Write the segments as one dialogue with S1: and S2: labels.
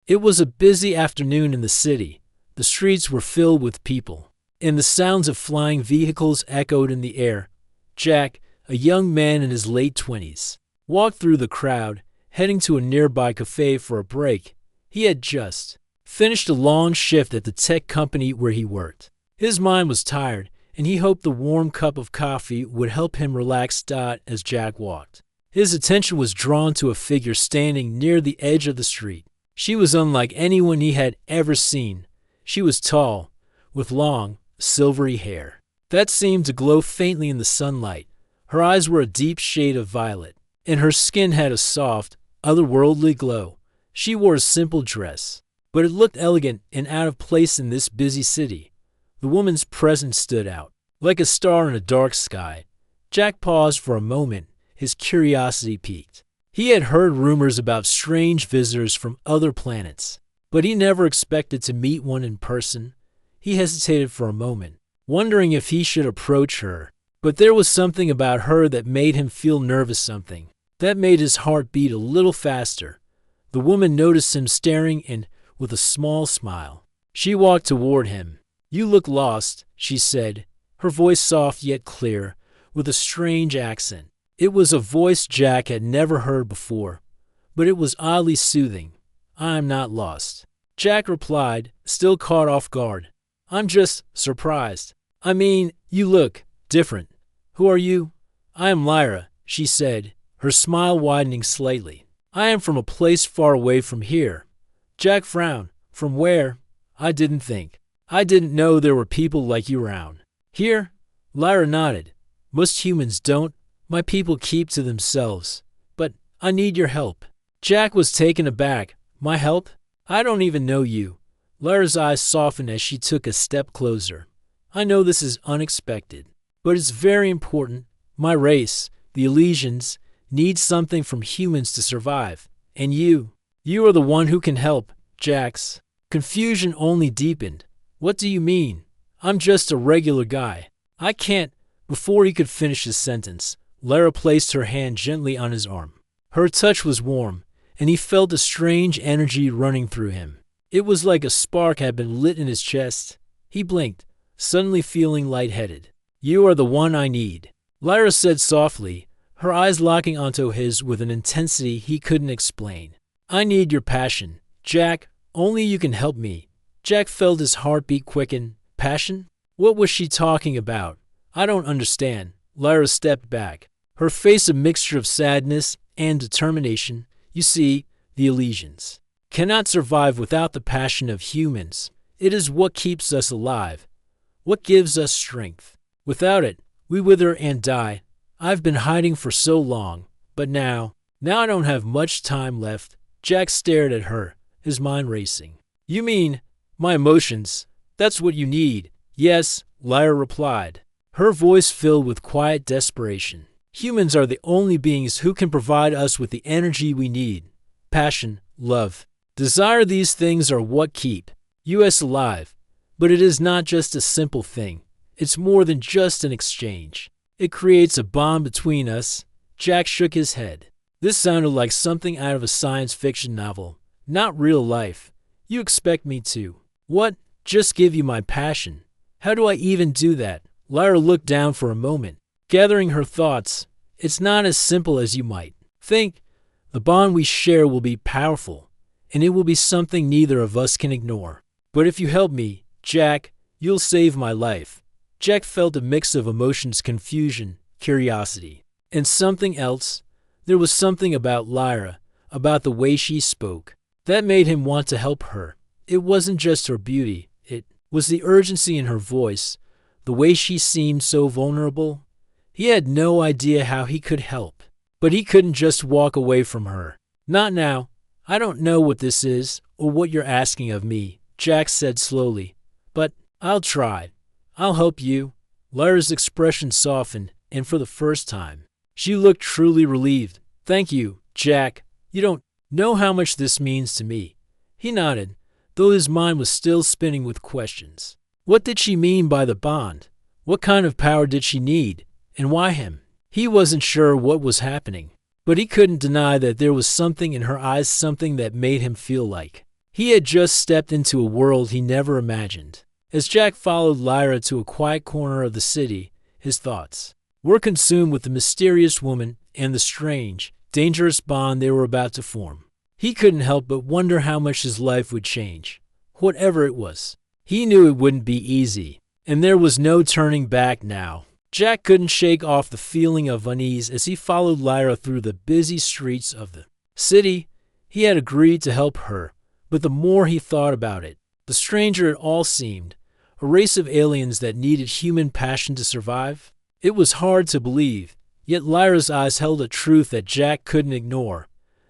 S1: It was a busy afternoon in the city. The streets were filled with people, and the sounds of flying vehicles echoed in the air. Jack, a young man in his late 20s, walked through the crowd, heading to a nearby cafe for a break. He had just finished a long shift at the tech company where he worked. His mind was tired, and he hoped the warm cup of coffee would help him relax. As Jack walked, his attention was drawn to a figure standing near the edge of the street. She was unlike anyone he had ever seen. She was tall, with long, silvery hair that seemed to glow faintly in the sunlight. Her eyes were a deep shade of violet, and her skin had a soft, otherworldly glow. She wore a simple dress, but it looked elegant and out of place in this busy city. The woman's presence stood out, like a star in a dark sky. Jack paused for a moment, his curiosity piqued. He had heard rumors about strange visitors from other planets, but he never expected to meet one in person. He hesitated for a moment, wondering if he should approach her. But there was something about her that made him feel nervous, something that made his heart beat a little faster. The woman noticed him staring and, with a small smile, she walked toward him. "You look lost," she said, her voice soft yet clear, with a strange accent. It was a voice Jack had never heard before, but it was oddly soothing. "I'm not lost," Jack replied, still caught off guard. "I'm just surprised. I mean, you look different. Who are you?" "I am Lyra," she said, her smile widening slightly. "I am from a place far away from here." Jack frowned. "From where?" "I didn't know there were people like you around." "Here?" Lyra nodded. "Most humans don't. My people keep to themselves. But I need your help." Jack was taken aback. "My help? I don't even know you." Lyra's eyes softened as she took a step closer. "I know this is unexpected, but it's very important. My race, the Elysians, needs something from humans to survive. And you are the one who can help." Jack's confusion only deepened. "What do you mean? I'm just a regular guy. I can't—" Before he could finish his sentence, Lyra placed her hand gently on his arm. Her touch was warm, and he felt a strange energy running through him. It was like a spark had been lit in his chest. He blinked, suddenly feeling lightheaded. "You are the one I need," Lyra said softly, her eyes locking onto his with an intensity he couldn't explain. "I need your passion, Jack. Only you can help me." Jack felt his heartbeat quicken. Passion? What was she talking about? "I don't understand." Lyra stepped back, her face a mixture of sadness and determination. "You see, the Elysians cannot survive without the passion of humans. It is what keeps us alive, what gives us strength. Without it, we wither and die. I've been hiding for so long, but now I don't have much time left." Jack stared at her, his mind racing. "You mean my emotions? That's what you need?" "Yes," Lyra replied, her voice filled with quiet desperation. "Humans are the only beings who can provide us with the energy we need. Passion, love, desire, these things are what keep us alive. But it is not just a simple thing. It's more than just an exchange. It creates a bond between us." Jack shook his head. This sounded like something out of a science fiction novel, not real life. "You expect me to— what? Just give you my passion? How do I even do that?" Lyra looked down for a moment, gathering her thoughts. "It's not as simple as you might think. The bond we share will be powerful, and it will be something neither of us can ignore. But if you help me, Jack, you'll save my life." Jack felt a mix of emotions: confusion, curiosity, and something else. There was something about Lyra, about the way she spoke, that made him want to help her. It wasn't just her beauty, it was the urgency in her voice, the way she seemed so vulnerable. He had no idea how he could help, but he couldn't just walk away from her. "Not now. I don't know what this is or what you're asking of me," Jack said slowly, "but I'll try. I'll help you." Lyra's expression softened, and for the first time, she looked truly relieved. "Thank you, Jack. You don't know how much this means to me." He nodded, though his mind was still spinning with questions. What did she mean by the bond? What kind of power did she need? And why him? He wasn't sure what was happening, but he couldn't deny that there was something in her eyes, something that made him feel like He had just stepped into a world he never imagined. As Jack followed Lyra to a quiet corner of the city, his thoughts were consumed with the mysterious woman and the strange, dangerous bond they were about to form. He couldn't help but wonder how much his life would change. Whatever it was, he knew it wouldn't be easy, and there was no turning back now. Jack couldn't shake off the feeling of unease as he followed Lyra through the busy streets of the city. He had agreed to help her, but the more he thought about it, the stranger it all seemed. A race of aliens that needed human passion to survive? It was hard to believe, yet Lyra's eyes held a truth that Jack couldn't ignore.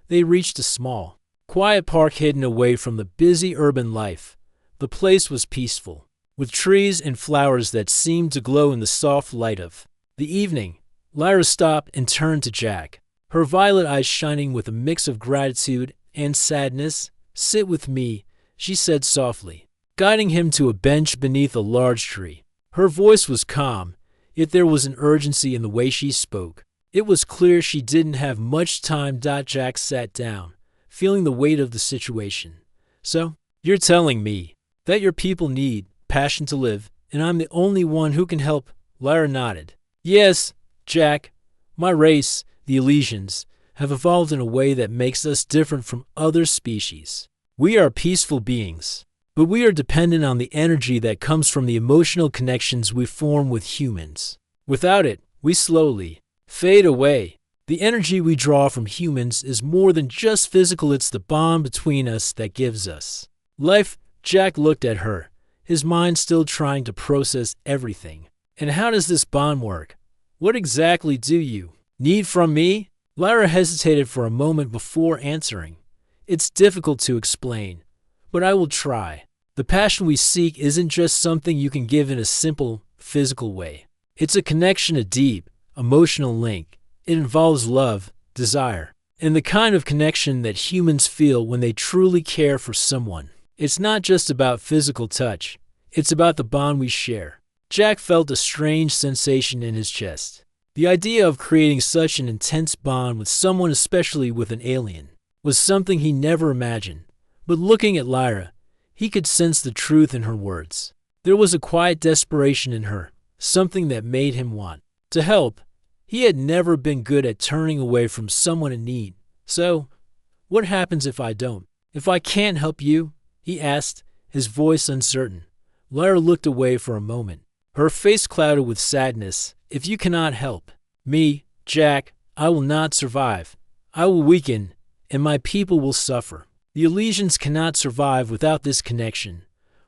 S1: They reached a small, quiet park hidden away from the busy urban life. The place was peaceful, with trees and flowers that seemed to glow in the soft light of the evening. Lyra stopped and turned to Jack, her violet eyes shining with a mix of gratitude and sadness. "Sit with me," she said softly, guiding him to a bench beneath a large tree. Her voice was calm, yet there was an urgency in the way she spoke. It was clear she didn't have much time. Jack sat down, feeling the weight of the situation. "So, you're telling me that your people need passion to live, and I'm the only one who can help?" Lyra nodded. "Yes, Jack. My race, the Elysians, have evolved in a way that makes us different from other species. We are peaceful beings, but we are dependent on the energy that comes from the emotional connections we form with humans. Without it, we slowly fade away. The energy we draw from humans is more than just physical. It's the bond between us that gives us life." Jack looked at her, his mind still trying to process everything. "And how does this bond work? What exactly do you need from me?" Lyra hesitated for a moment before answering. "It's difficult to explain, but I will try. The passion we seek isn't just something you can give in a simple, physical way. It's a connection, a deep, emotional link. It involves love, desire, and the kind of connection that humans feel when they truly care for someone. It's not just about physical touch. It's about the bond we share." Jack felt a strange sensation in his chest. The idea of creating such an intense bond with someone, especially with an alien, was something he never imagined. But looking at Lyra, he could sense the truth in her words. There was a quiet desperation in her, something that made him want to help. He had never been good at turning away from someone in need. "So, what happens if I don't? If I can't help you?" he asked, his voice uncertain. Lyra looked away for a moment, her face clouded with sadness. "If you cannot help me, Jack, I will not survive. I will weaken, and my people will suffer. The Elysians cannot survive without this connection.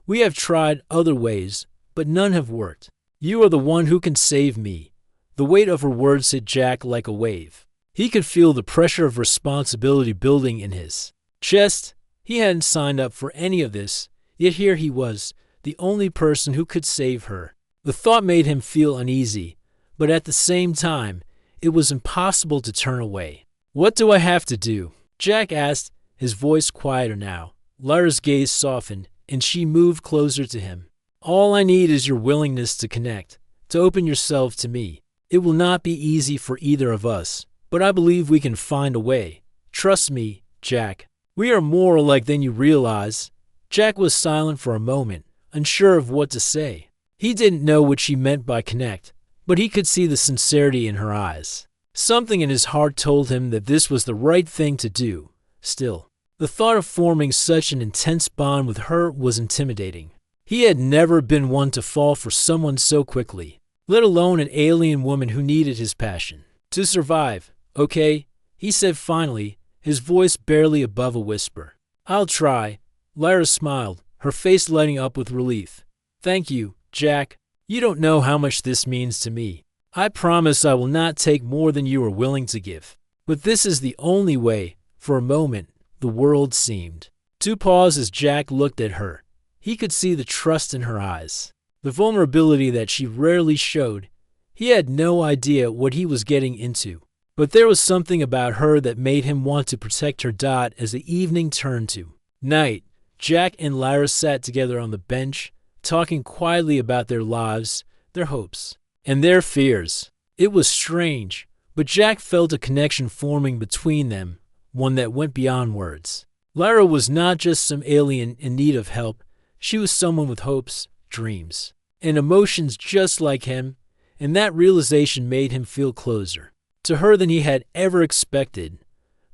S1: We have tried other ways, but none have worked. You are the one who can save me." The weight of her words hit Jack like a wave. He could feel the pressure of responsibility building in his chest. He hadn't signed up for any of this, yet here he was, the only person who could save her. The thought made him feel uneasy, but at the same time, it was impossible to turn away. "What do I have to do?" Jack asked, his voice quieter now. Lyra's gaze softened, and she moved closer to him. "All I need is your willingness to connect, to open yourself to me. It will not be easy for either of us, but I believe we can find a way. Trust me, Jack. We are more alike than you realize." Jack was silent for a moment, unsure of what to say. He didn't know what she meant by connect, but he could see the sincerity in her eyes. Something in his heart told him that this was the right thing to do. Still, the thought of forming such an intense bond with her was intimidating. He had never been one to fall for someone so quickly, let alone an alien woman who needed his passion to survive. "Okay," he said finally, his voice barely above a whisper. "I'll try." Lyra smiled, her face lighting up with relief. "Thank you, Jack. You don't know how much this means to me. I promise I will not take more than you are willing to give. But this is the only way." For a moment, the world seemed to pause as Jack looked at her. He could see the trust in her eyes, the vulnerability that she rarely showed. He had no idea what he was getting into, but there was something about her that made him want to protect her. As the evening turned to night, Jack and Lyra sat together on the bench, talking quietly about their lives, their hopes, and their fears. It was strange, but Jack felt a connection forming between them, one that went beyond words. Lyra was not just some alien in need of help. She was someone with hopes, dreams, and emotions just like him, and that realization made him feel closer to her than he had ever expected.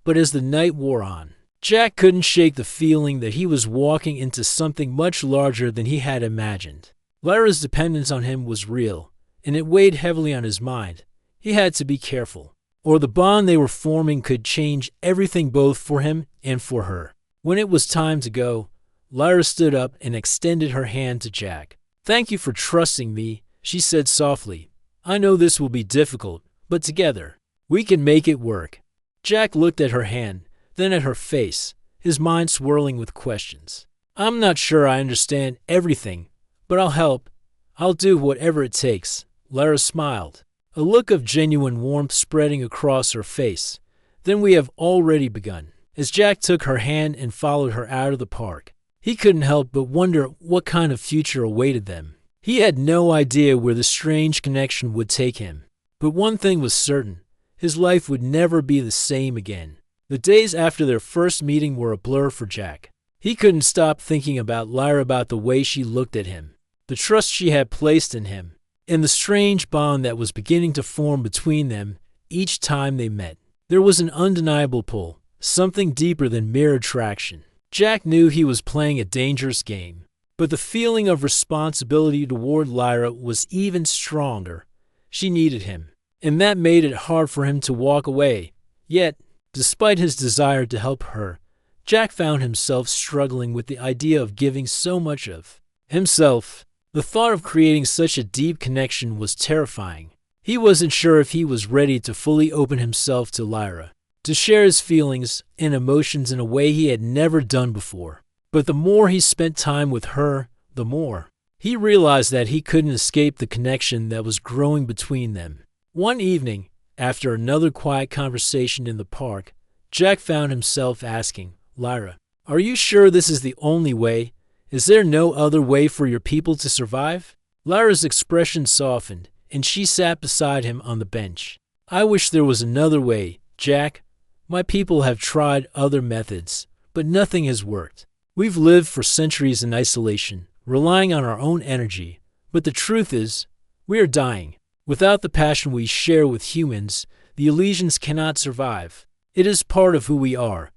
S1: But as the night wore on, Jack couldn't shake the feeling that he was walking into something much larger than he had imagined. Lyra's dependence on him was real, and it weighed heavily on his mind. He had to be careful, or the bond they were forming could change everything both for him and for her. When it was time to go, Lyra stood up and extended her hand to Jack. "Thank you for trusting me," she said softly. "I know this will be difficult, but together, we can make it work." Jack looked at her hand, then at her face, his mind swirling with questions. "I'm not sure I understand everything, but I'll help. I'll do whatever it takes." Lyra smiled, a look of genuine warmth spreading across her face. "Then we have already begun." As Jack took her hand and followed her out of the park, he couldn't help but wonder what kind of future awaited them. He had no idea where the strange connection would take him. But one thing was certain, his life would never be the same again. The days after their first meeting were a blur for Jack. He couldn't stop thinking about Lyra, about the way she looked at him, the trust she had placed in him, and the strange bond that was beginning to form between them each time they met. There was an undeniable pull, something deeper than mere attraction. Jack knew he was playing a dangerous game, but the feeling of responsibility toward Lyra was even stronger. She needed him, and that made it hard for him to walk away. Yet, despite his desire to help her, Jack found himself struggling with the idea of giving so much of himself. The thought of creating such a deep connection was terrifying. He wasn't sure if he was ready to fully open himself to Lyra, to share his feelings and emotions in a way he had never done before. But the more he spent time with her, the more he realized that he couldn't escape the connection that was growing between them. One evening, after another quiet conversation in the park, Jack found himself asking, "Lyra, are you sure this is the only way? Is there no other way for your people to survive?" Lyra's expression softened, and she sat beside him on the bench. "I wish there was another way, Jack. My people have tried other methods, but nothing has worked. We've lived for centuries in isolation, relying on our own energy, but the truth is, we are dying. Without the passion we share with humans, the Elysians cannot survive. It is part of who we are."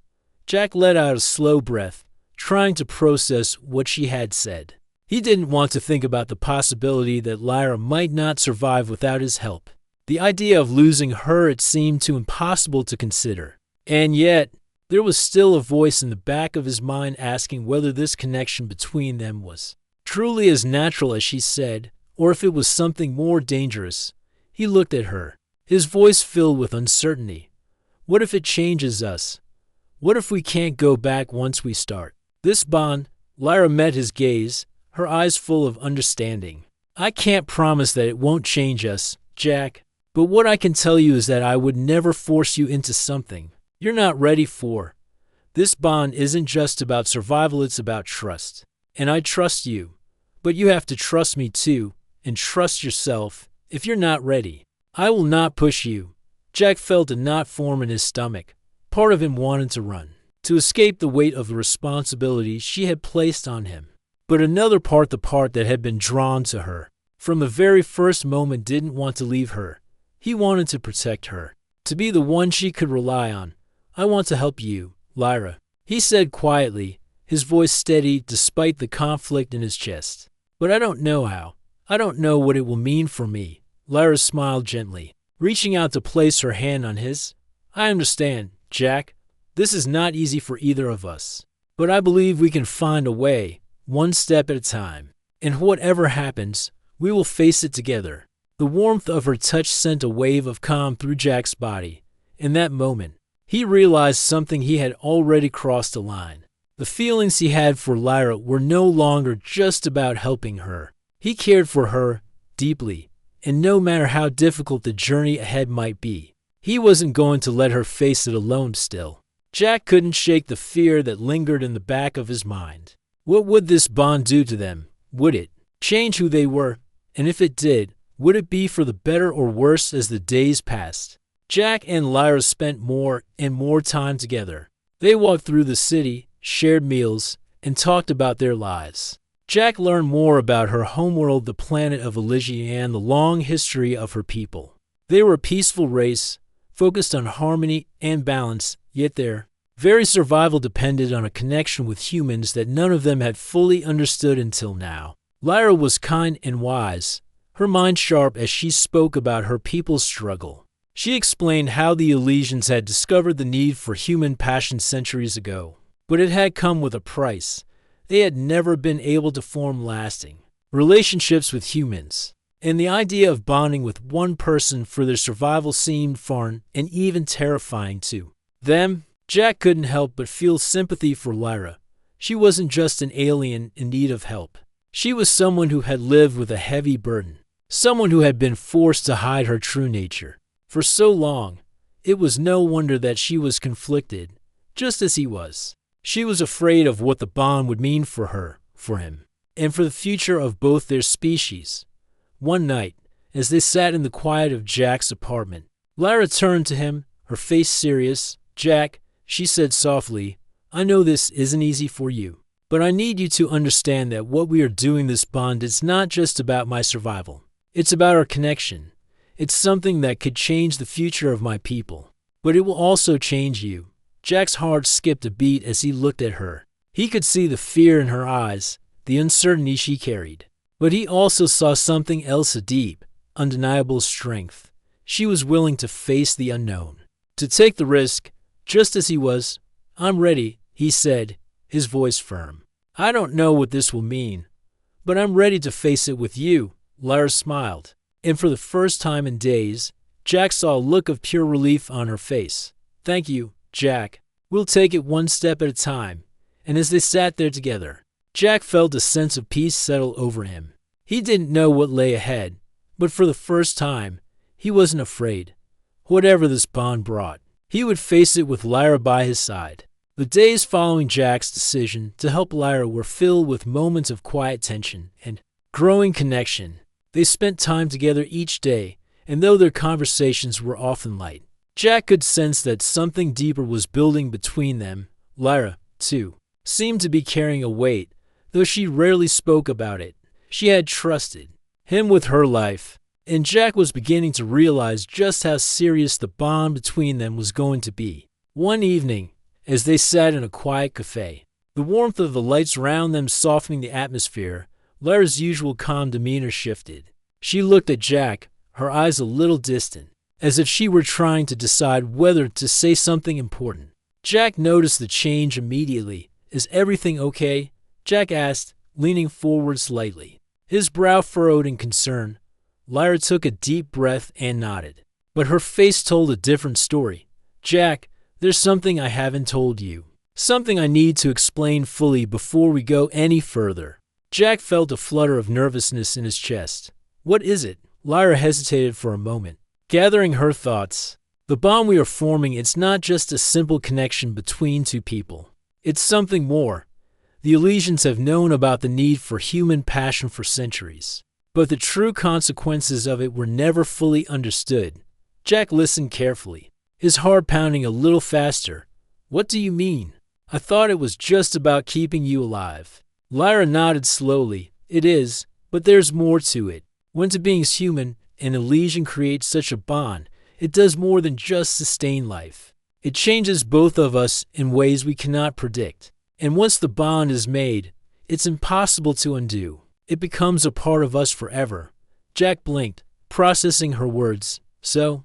S1: Jack let out a slow breath, trying to process what she had said. He didn't want to think about the possibility that Lyra might not survive without his help. The idea of losing her, it seemed too impossible to consider. And yet, there was still a voice in the back of his mind asking whether this connection between them was truly as natural as she said, or if it was something more dangerous. He looked at her, his voice filled with uncertainty. "What if it changes us? What if we can't go back once we start this bond?" Lyra met his gaze, her eyes full of understanding. "I can't promise that it won't change us, Jack, but what I can tell you is that I would never force you into something you're not ready for. This bond isn't just about survival, it's about trust. And I trust you, but you have to trust me too, and trust yourself. If you're not ready, I will not push you." Jack felt a knot form in his stomach. Part of him wanted to run, to escape the weight of the responsibility she had placed on him. But another part, the part that had been drawn to her from the very first moment, didn't want to leave her. He wanted to protect her, to be the one she could rely on. "I want to help you, Lyra," he said quietly, his voice steady despite the conflict in his chest. "But I don't know how. I don't know what it will mean for me." Lyra smiled gently, reaching out to place her hand on his. "I understand, Jack. This is not easy for either of us. But I believe we can find a way, one step at a time. And whatever happens, we will face it together." The warmth of her touch sent a wave of calm through Jack's body. In that moment, he realized something: he had already crossed a line. The feelings he had for Lyra were no longer just about helping her. He cared for her deeply, and no matter how difficult the journey ahead might be, he wasn't going to let her face it alone still. Jack couldn't shake the fear that lingered in the back of his mind. What would this bond do to them? Would it change who they were? And if it did, would it be for the better or worse as the days passed? Jack and Lyra spent more and more time together. They walked through the city, shared meals, and talked about their lives. Jack learned more about her homeworld, the planet of Elysia, and the long history of her people. They were a peaceful race, focused on harmony and balance, yet their very survival depended on a connection with humans that none of them had fully understood until now. Lyra was kind and wise, her mind sharp as she spoke about her people's struggle. She explained how the Elysians had discovered the need for human passion centuries ago, but it had come with a price. They had never been able to form lasting relationships with humans, and the idea of bonding with one person for their survival seemed foreign and even terrifying to them. Jack couldn't help but feel sympathy for Lyra. She wasn't just an alien in need of help. She was someone who had lived with a heavy burden, someone who had been forced to hide her true nature for so long. It was no wonder that she was conflicted, just as he was. She was afraid of what the bond would mean for her, for him, and for the future of both their species. One night, as they sat in the quiet of Jack's apartment, Lyra turned to him, her face serious. "Jack," she said softly, "I know this isn't easy for you, but I need you to understand that what we are doing, this bond, is not just about my survival. It's about our connection. It's something that could change the future of my people, but it will also change you." Jack's heart skipped a beat as he looked at her. He could see the fear in her eyes, the uncertainty she carried. But he also saw something else, a deep, undeniable strength. She was willing to face the unknown, to take the risk, just as he was. "I'm ready," he said, his voice firm. "I don't know what this will mean, but I'm ready to face it with you." Lyra smiled, and for the first time in days, Jack saw a look of pure relief on her face. "Thank you, Jack. We'll take it one step at a time." And as they sat there together, Jack felt a sense of peace settle over him. He didn't know what lay ahead, but for the first time, he wasn't afraid. Whatever this bond brought, he would face it with Lyra by his side. The days following Jack's decision to help Lyra were filled with moments of quiet tension and growing connection. They spent time together each day, and though their conversations were often light, Jack could sense that something deeper was building between them. Lyra, too, seemed to be carrying a weight, though she rarely spoke about it. She had trusted him with her life, and Jack was beginning to realize just how serious the bond between them was going to be. One evening, as they sat in a quiet cafe, the warmth of the lights around them softening the atmosphere, Lyra's usual calm demeanor shifted. She looked at Jack, her eyes a little distant, as if she were trying to decide whether to say something important. Jack noticed the change immediately. "Is everything okay?" Jack asked, leaning forward slightly, his brow furrowed in concern. Lyra took a deep breath and nodded, but her face told a different story. "Jack, there's something I haven't told you. Something I need to explain fully before we go any further." Jack felt a flutter of nervousness in his chest. "What is it?" Lyra hesitated for a moment, gathering her thoughts. "The bond we are forming, it's not just a simple connection between two people. It's something more. The Elysians have known about the need for human passion for centuries, but the true consequences of it were never fully understood." Jack listened carefully, his heart pounding a little faster. "What do you mean?" "I thought it was just about keeping you alive." Lyra nodded slowly. "It is, but there's more to it. When two beings, human and Elysian, create such a bond, it does more than just sustain life. It changes both of us in ways we cannot predict. And once the bond is made, it's impossible to undo. It becomes a part of us forever." Jack blinked, processing her words. "So,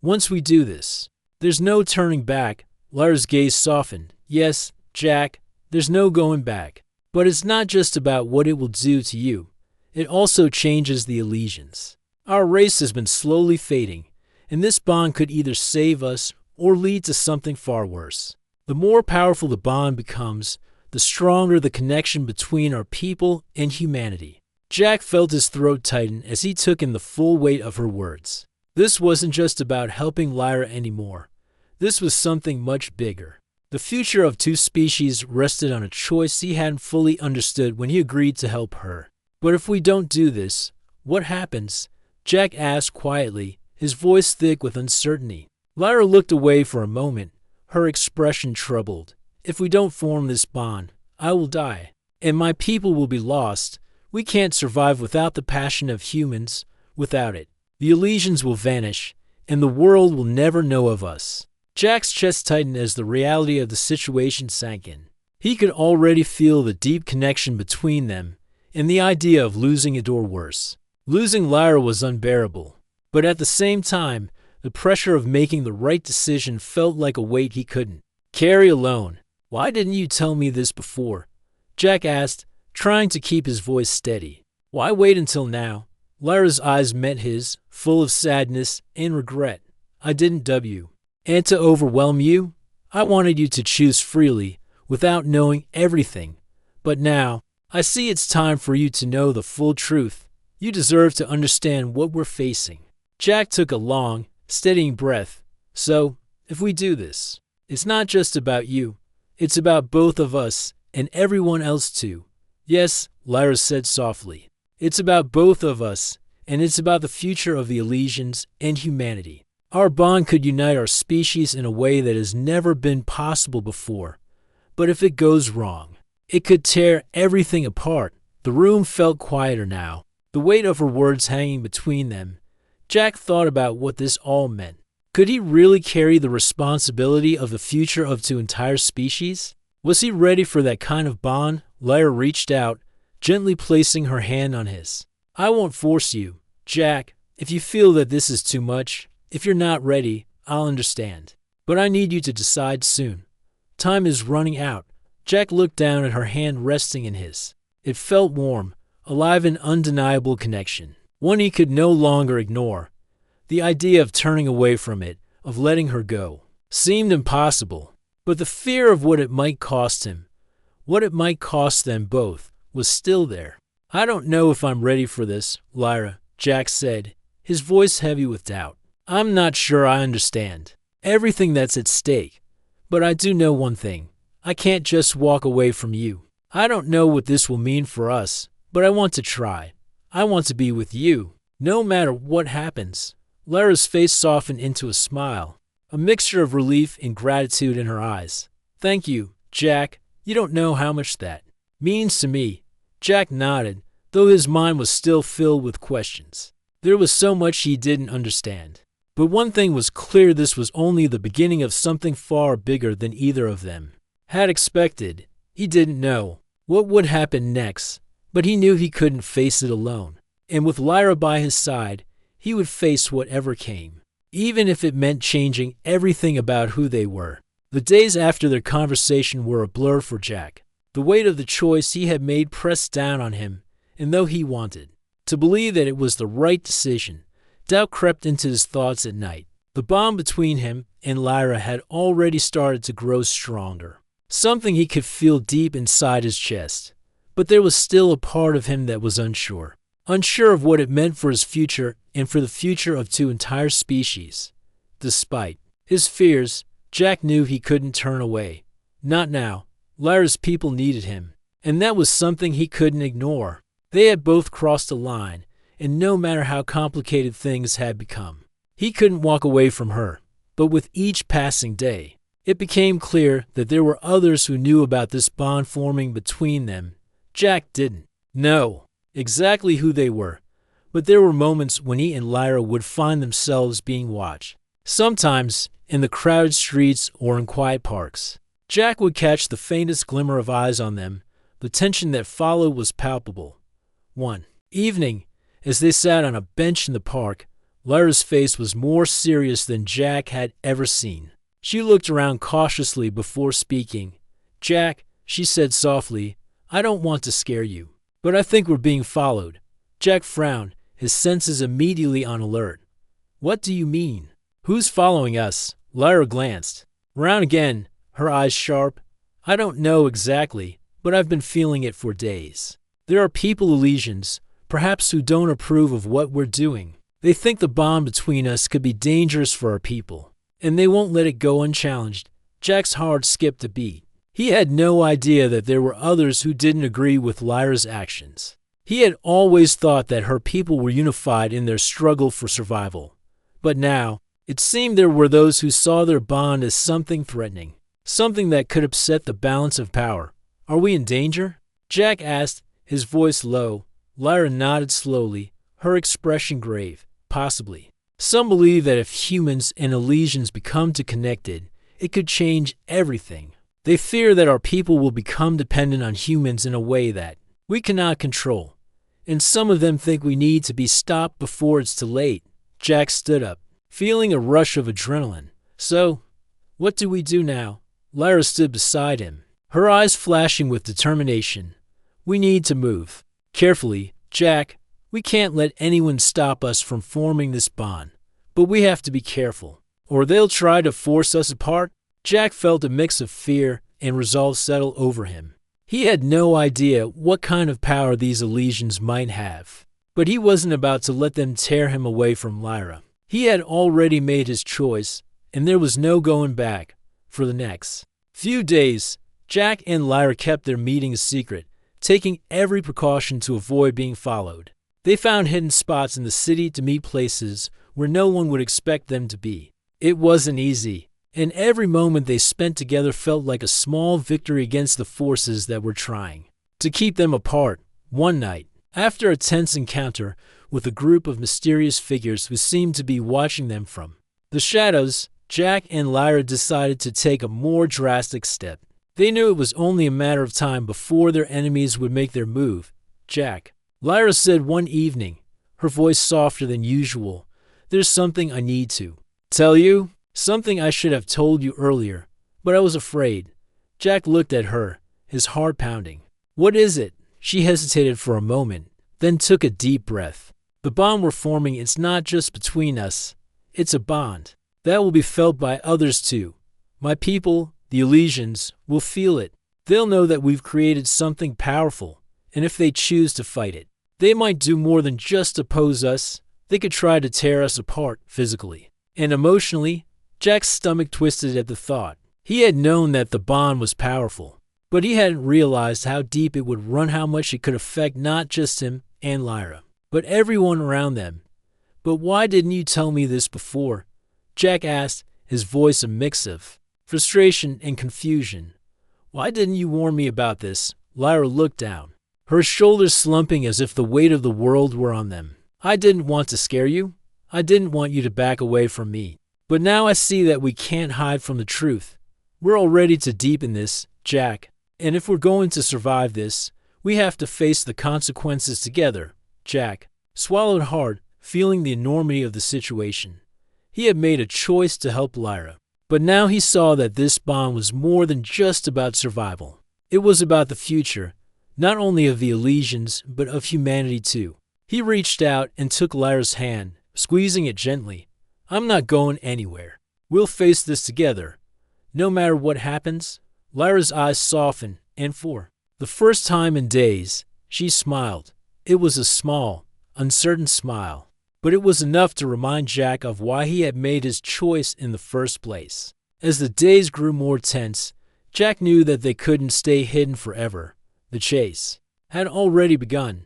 S1: once we do this, there's no turning back." Lyra's gaze softened. "Yes, Jack, there's no going back. But it's not just about what it will do to you. It also changes the Elysians. Our race has been slowly fading, and this bond could either save us or lead to something far worse. The more powerful the bond becomes, the stronger the connection between our people and humanity." Jack felt his throat tighten as he took in the full weight of her words. This wasn't just about helping Lyra anymore. This was something much bigger. The future of two species rested on a choice he hadn't fully understood when he agreed to help her. "But if we don't do this, what happens?" Jack asked quietly, his voice thick with uncertainty. Lyra looked away for a moment, her expression troubled. If we don't form this bond, I will die, and my people will be lost. We can't survive without the passion of humans. Without it, the Elysians will vanish, and the world will never know of us. Jack's chest tightened as the reality of the situation sank in. He could already feel the deep connection between them, and the idea of losing it or worse. Losing Lyra was unbearable, but at the same time, the pressure of making the right decision felt like a weight he couldn't carry alone. "Why didn't you tell me this before?" Jack asked, trying to keep his voice steady. "Why wait until now?" Lyra's eyes met his, full of sadness and regret. "I didn't dub you. And to overwhelm you, I wanted you to choose freely, without knowing everything. But now, I see it's time for you to know the full truth. You deserve to understand what we're facing." Jack took a long, steadying breath. "So, if we do this, it's not just about you. It's about both of us, and everyone else too." "Yes," Lyra said softly. "It's about both of us, and it's about the future of the Elysians and humanity. Our bond could unite our species in a way that has never been possible before. But if it goes wrong, it could tear everything apart." The room felt quieter now, the weight of her words hanging between them. Jack thought about what this all meant. Could he really carry the responsibility of the future of two entire species? Was he ready for that kind of bond? Lyra reached out, gently placing her hand on his. "I won't force you, Jack. If you feel that this is too much, if you're not ready, I'll understand. But I need you to decide soon. Time is running out." Jack looked down at her hand resting in his. It felt warm, alive, an undeniable connection, one he could no longer ignore. The idea of turning away from it, of letting her go, seemed impossible. But the fear of what it might cost him, what it might cost them both, was still there. "I don't know if I'm ready for this, Lyra," Jack said, his voice heavy with doubt. "I'm not sure I understand everything that's at stake, but I do know one thing. I can't just walk away from you. I don't know what this will mean for us, but I want to try. I want to be with you, no matter what happens." Lyra's face softened into a smile, a mixture of relief and gratitude in her eyes. "Thank you, Jack. You don't know how much that means to me." Jack nodded, though his mind was still filled with questions. There was so much he didn't understand. But one thing was clear: this was only the beginning of something far bigger than either of them had expected. He didn't know what would happen next, but he knew he couldn't face it alone. And with Lyra by his side, he would face whatever came, even if it meant changing everything about who they were. The days after their conversation were a blur for Jack. The weight of the choice he had made pressed down on him, and though he wanted to believe that it was the right decision, doubt crept into his thoughts at night. The bond between him and Lyra had already started to grow stronger, something he could feel deep inside his chest. But there was still a part of him that was unsure of what it meant for his future and for the future of two entire species. Despite his fears, Jack knew he couldn't turn away. Not now. Lyra's people needed him, and that was something he couldn't ignore. They had both crossed a line, and no matter how complicated things had become, he couldn't walk away from her. But with each passing day, it became clear that there were others who knew about this bond forming between them. Jack didn't know exactly who they were, but there were moments when he and Lyra would find themselves being watched. Sometimes in the crowded streets or in quiet parks, Jack would catch the faintest glimmer of eyes on them. The tension that followed was palpable. One evening, as they sat on a bench in the park, Lyra's face was more serious than Jack had ever seen. She looked around cautiously before speaking. "Jack," she said softly, "I don't want to scare you, but I think we're being followed." Jack frowned, his senses immediately on alert. "What do you mean? Who's following us?" Lyra glanced around again, her eyes sharp. "I don't know exactly, but I've been feeling it for days. There are people, Elysians, perhaps, who don't approve of what we're doing. They think the bond between us could be dangerous for our people, and they won't let it go unchallenged." Jack's heart skipped a beat. He had no idea that there were others who didn't agree with Lyra's actions. He had always thought that her people were unified in their struggle for survival. But now, it seemed there were those who saw their bond as something threatening. something that could upset the balance of power. Are we in danger? Jack asked, his voice low. Lyra nodded slowly, her expression grave. Possibly. Some believe that if humans and Elysians become too connected, it could change everything. They fear that our people will become dependent on humans in a way that we cannot control. And some of them think we need to be stopped before it's too late. Jack stood up, feeling a rush of adrenaline. So, what do we do now? Lyra stood beside him, her eyes flashing with determination. We need to move. Carefully, Jack. We can't let anyone stop us from forming this bond. But we have to be careful, or they'll try to force us apart. Jack felt a mix of fear and resolve settle over him. He had no idea what kind of power these Elysians might have, but he wasn't about to let them tear him away from Lyra. He had already made his choice, and there was no going back. For the next few days, Jack and Lyra kept their meeting a secret, taking every precaution to avoid being followed. They found hidden spots in the city to meet places where no one would expect them to be. It wasn't easy, and every moment they spent together felt like a small victory against the forces that were trying to keep them apart. One night, after a tense encounter with a group of mysterious figures who seemed to be watching them from the shadows, Jack and Lyra decided to take a more drastic step. They knew it was only a matter of time before their enemies would make their move. Jack, Lyra said one evening, her voice softer than usual, "There's something I need to tell you, something I should have told you earlier, but I was afraid." Jack looked at her, his heart pounding. "What is it?" She hesitated for a moment, then took a deep breath. "The bond we're forming, it's not just between us. It's a bond that will be felt by others too. My people, the Elysians, will feel it. They'll know that we've created something powerful, and if they choose to fight it, they might do more than just oppose us. They could try to tear us apart physically and emotionally." Jack's stomach twisted at the thought. He had known that the bond was powerful, but he hadn't realized how deep it would run, how much it could affect not just him and Lyra, but everyone around them. "But why didn't you tell me this before?" Jack asked, his voice a mix of frustration and confusion. "Why didn't you warn me about this?" Lyra looked down, her shoulders slumping as if the weight of the world were on them. "I didn't want to scare you. I didn't want you to back away from me. But now I see that we can't hide from the truth. We're already too deep in this, Jack. And if we're going to survive this, we have to face the consequences together." Jack swallowed hard, feeling the enormity of the situation. He had made a choice to help Lyra, but now he saw that this bond was more than just about survival. It was about the future, not only of the Elysians, but of humanity too. He reached out and took Lyra's hand, squeezing it gently. "I'm not going anywhere. We'll face this together, no matter what happens." Lyra's eyes softened, and for the first time in days, she smiled. It was a small, uncertain smile, but it was enough to remind Jack of why he had made his choice in the first place. As the days grew more tense, Jack knew that they couldn't stay hidden forever. The chase had already begun,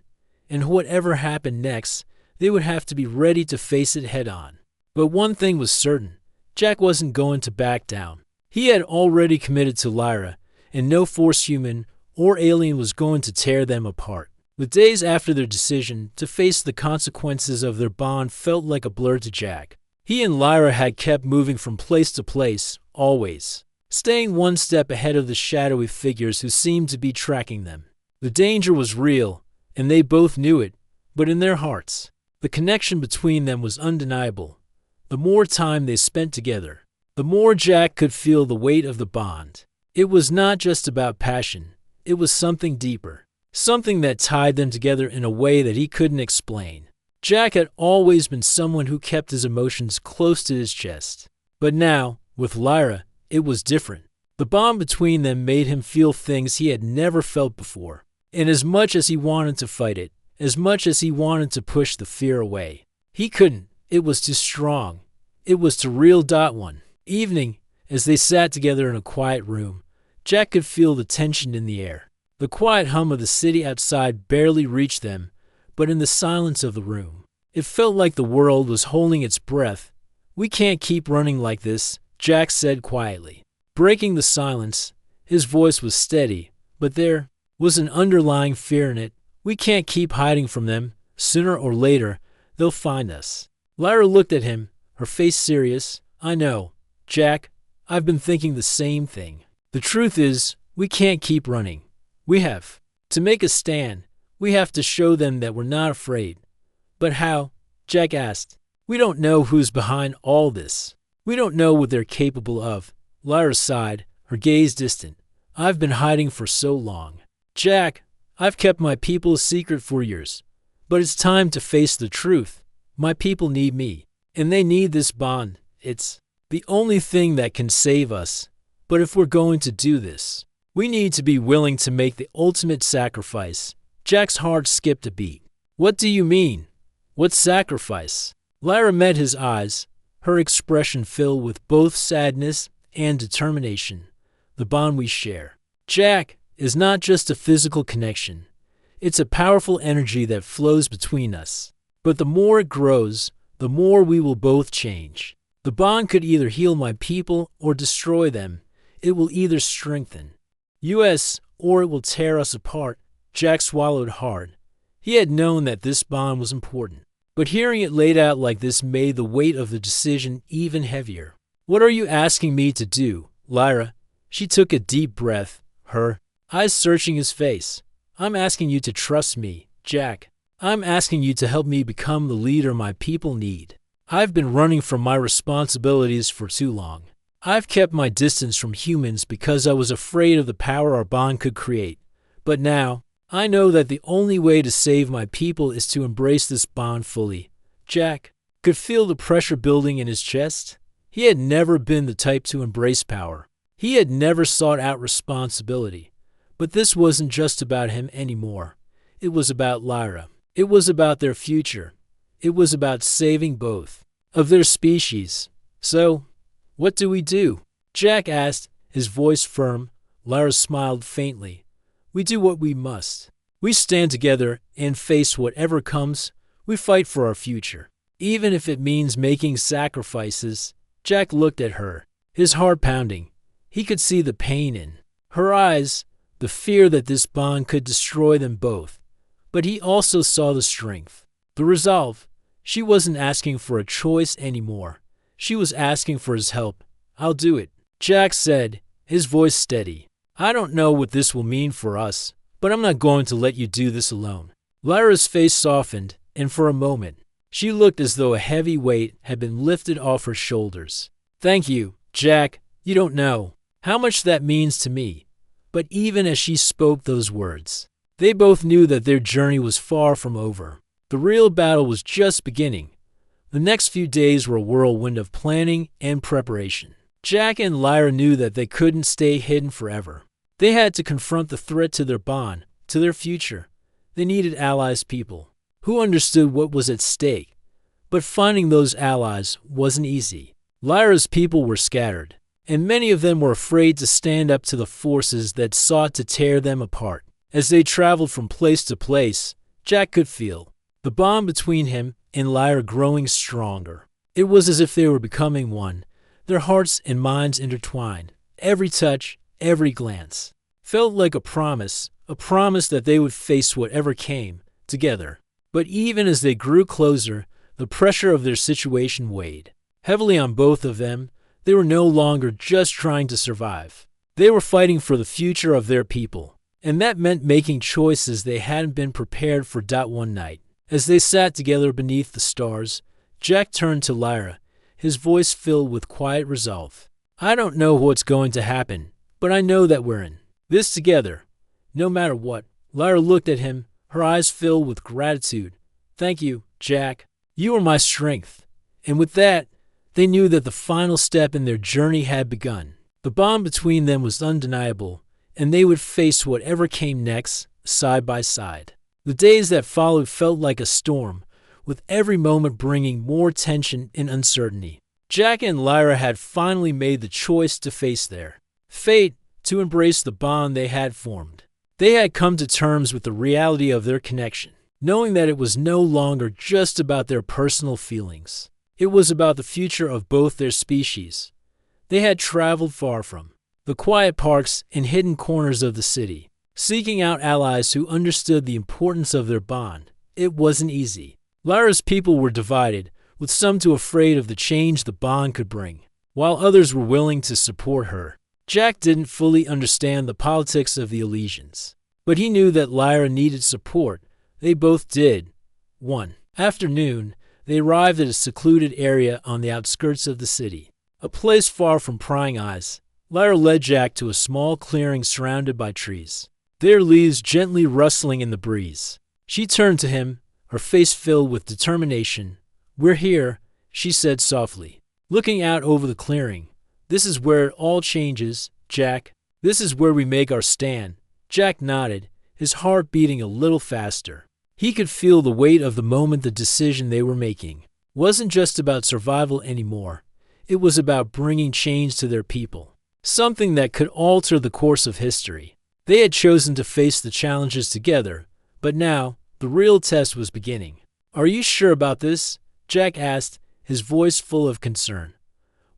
S1: and whatever happened next, they would have to be ready to face it head-on. But one thing was certain, Jack wasn't going to back down. He had already committed to Lyra, and no force human or alien was going to tear them apart. The days after their decision to face the consequences of their bond felt like a blur to Jack. He and Lyra had kept moving from place to place, always, staying one step ahead of the shadowy figures who seemed to be tracking them. The danger was real, and they both knew it, but in their hearts, the connection between them was undeniable. The more time they spent together, the more Jack could feel the weight of the bond. It was not just about passion, it was something deeper. Something that tied them together in a way that he couldn't explain. Jack had always been someone who kept his emotions close to his chest. But now, with Lyra, it was different. The bond between them made him feel things he had never felt before. And as much as he wanted to fight it, as much as he wanted to push the fear away, he couldn't. It was too strong. It was too real. One evening, as they sat together in a quiet room, Jack could feel the tension in the air. The quiet hum of the city outside barely reached them, but in the silence of the room, it felt like the world was holding its breath. "We can't keep running like this," Jack said quietly. Breaking the silence, his voice was steady, but there was an underlying fear in it. We can't keep hiding from them. Sooner or later, they'll find us. Lyra looked at him, her face serious. I know, Jack. I've been thinking the same thing. The truth is, we can't keep running. We have to make a stand. We have to show them that we're not afraid. But how? Jack asked. We don't know who's behind all this. We don't know what they're capable of. Lyra sighed, her gaze distant. I've been hiding for so long. Jack, I've kept my people a secret for years. But it's time to face the truth. My people need me, and they need this bond. It's the only thing that can save us. But if we're going to do this, we need to be willing to make the ultimate sacrifice. Jack's heart skipped a beat. What do you mean? What sacrifice? Lyra met his eyes, her expression filled with both sadness and determination. The bond we share, Jack, is not just a physical connection. It's a powerful energy that flows between us. But the more it grows, the more we will both change. The bond could either heal my people or destroy them. It will either strengthen us or it will tear us apart. Jack swallowed hard. He had known that this bond was important, but hearing it laid out like this made the weight of the decision even heavier. What are you asking me to do, Lyra? She took a deep breath, her eyes searching his face. I'm asking you to trust me, Jack. I'm asking you to help me become the leader my people need. I've been running from my responsibilities for too long. I've kept my distance from humans because I was afraid of the power our bond could create. But now, I know that the only way to save my people is to embrace this bond fully. Jack could feel the pressure building in his chest. He had never been the type to embrace power. He had never sought out responsibility. But this wasn't just about him anymore. It was about Lyra. It was about their future. It was about saving both of their species. So, what do we do? Jack asked, his voice firm. Lyra smiled faintly. We do what we must. We stand together and face whatever comes. We fight for our future, even if it means making sacrifices. Jack looked at her, his heart pounding. He could see the pain in her eyes, the fear that this bond could destroy them both. But he also saw the strength, the resolve. She wasn't asking for a choice anymore. She was asking for his help. I'll do it, Jack said, his voice steady. I don't know what this will mean for us, but I'm not going to let you do this alone. Lyra's face softened, and for a moment, she looked as though a heavy weight had been lifted off her shoulders. Thank you, Jack. You don't know how much that means to me. But even as she spoke those words, they both knew that their journey was far from over. The real battle was just beginning. The next few days were a whirlwind of planning and preparation. Jack and Lyra knew that they couldn't stay hidden forever. They had to confront the threat to their bond, to their future. They needed allies, people who understood what was at stake. But finding those allies wasn't easy. Lyra's people were scattered, and many of them were afraid to stand up to the forces that sought to tear them apart. As they traveled from place to place, Jack could feel the bond between him and Lyra growing stronger. It was as if they were becoming one, their hearts and minds intertwined. Every touch, every glance felt like a promise that they would face whatever came, together. But even as they grew closer, the pressure of their situation weighed heavily on both of them. They were no longer just trying to survive. They were fighting for the future of their people, and that meant making choices they hadn't been prepared for. One night, as they sat together beneath the stars, Jack turned to Lyra, his voice filled with quiet resolve. I don't know what's going to happen, but I know that we're in this together, no matter what. Lyra looked at him, her eyes filled with gratitude. Thank you, Jack. You are my strength. And with that, they knew that the final step in their journey had begun. The bond between them was undeniable, and they would face whatever came next, side by side. The days that followed felt like a storm, with every moment bringing more tension and uncertainty. Jack and Lyra had finally made the choice to face their fate, to embrace the bond they had formed. They had come to terms with the reality of their connection, knowing that it was no longer just about their personal feelings. It was about the future of both their species. They had traveled far from the quiet parks and hidden corners of the city, seeking out allies who understood the importance of their bond. It wasn't easy. Lyra's people were divided, with some too afraid of the change the bond could bring, while others were willing to support her. Jack didn't fully understand the politics of the Elysians, but he knew that Lyra needed support. They both did. One afternoon, they arrived at a secluded area on the outskirts of the city, a place far from prying eyes. Lyra led Jack to a small clearing surrounded by trees, their leaves gently rustling in the breeze. She turned to him, her face filled with determination. "We're here," she said softly, looking out over the clearing. "This is where it all changes, Jack. This is where we make our stand." Jack nodded, his heart beating a little faster. He could feel the weight of the moment. The decision they were making wasn't just about survival anymore. It was about bringing change to their people, something that could alter the course of history. They had chosen to face the challenges together, but now the real test was beginning. "Are you sure about this?" Jack asked, his voice full of concern.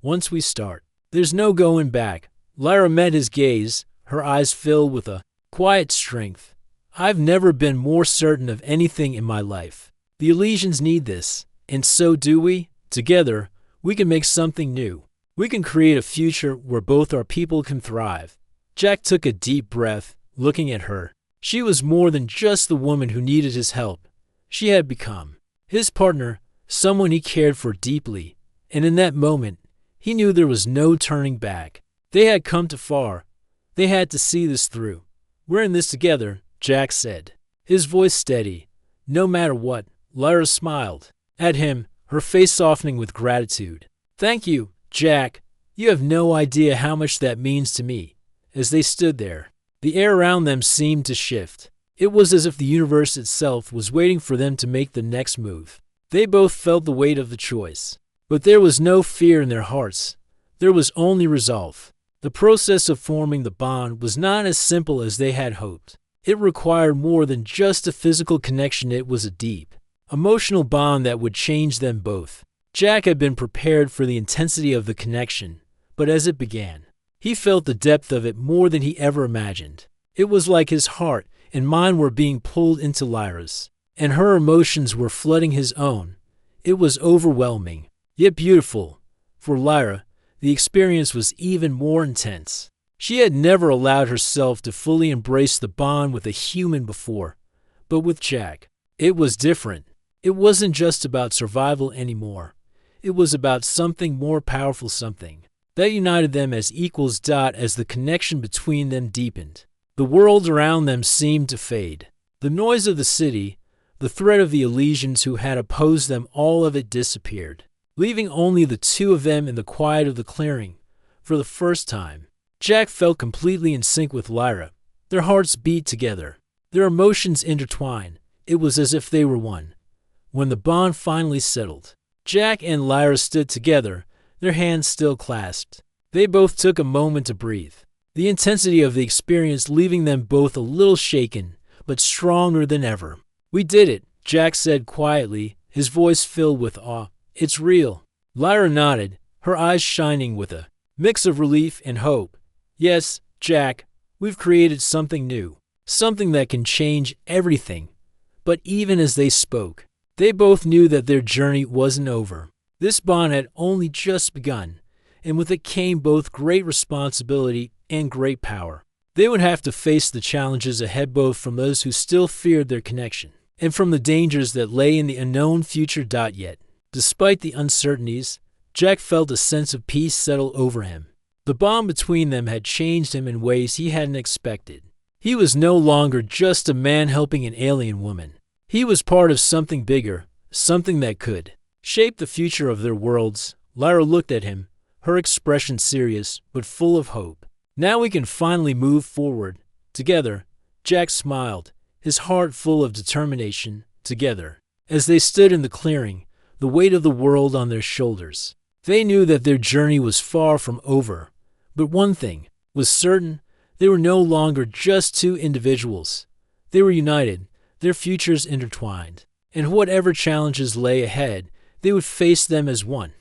S1: "Once we start, there's no going back." Lyra met his gaze, her eyes filled with a quiet strength. "I've never been more certain of anything in my life. The Elysians need this, and so do we. Together, we can make something new. We can create a future where both our people can thrive." Jack took a deep breath, looking at her. She was more than just the woman who needed his help. She had become his partner, someone he cared for deeply, and in that moment, he knew there was no turning back. They had come too far. They had to see this through. "We're in this together," Jack said, his voice steady. "No matter what." Lyra smiled at him, her face softening with gratitude. "Thank you, Jack. You have no idea how much that means to me." As they stood there, the air around them seemed to shift. It was as if the universe itself was waiting for them to make the next move. They both felt the weight of the choice, but there was no fear in their hearts. There was only resolve. The process of forming the bond was not as simple as they had hoped. It required more than just a physical connection. It was a deep, emotional bond that would change them both. Jack had been prepared for the intensity of the connection, but as it began, he felt the depth of it more than he ever imagined. It was like his heart and mind were being pulled into Lyra's, and her emotions were flooding his own. It was overwhelming, yet beautiful. For Lyra, the experience was even more intense. She had never allowed herself to fully embrace the bond with a human before, but with Jack, it was different. It wasn't just about survival anymore. It was about something more powerful, something that united them as equals. As the connection between them deepened, the world around them seemed to fade. The noise of the city, the threat of the Elysians who had opposed them, all of it disappeared, leaving only the two of them in the quiet of the clearing. For the first time, Jack felt completely in sync with Lyra. Their hearts beat together, their emotions intertwined. It was as if they were one. When the bond finally settled, Jack and Lyra stood together, their hands still clasped. They both took a moment to breathe, the intensity of the experience leaving them both a little shaken, but stronger than ever. "We did it," Jack said quietly, his voice filled with awe. "It's real." Lyra nodded, her eyes shining with a mix of relief and hope. "Yes, Jack, we've created something new, something that can change everything." But even as they spoke, they both knew that their journey wasn't over. This bond had only just begun, and with it came both great responsibility and great power. They would have to face the challenges ahead, both from those who still feared their connection and from the dangers that lay in the unknown future. Yet, despite the uncertainties, Jack felt a sense of peace settle over him. The bond between them had changed him in ways he hadn't expected. He was no longer just a man helping an alien woman. He was part of something bigger, something that could shape the future of their worlds. Lyra looked at him, her expression serious but full of hope. "Now we can finally move forward. Together." Jack smiled, his heart full of determination. Together. As they stood in the clearing, the weight of the world on their shoulders, they knew that their journey was far from over. But one thing was certain: they were no longer just two individuals. They were united, their futures intertwined, and whatever challenges lay ahead, they would face them as one.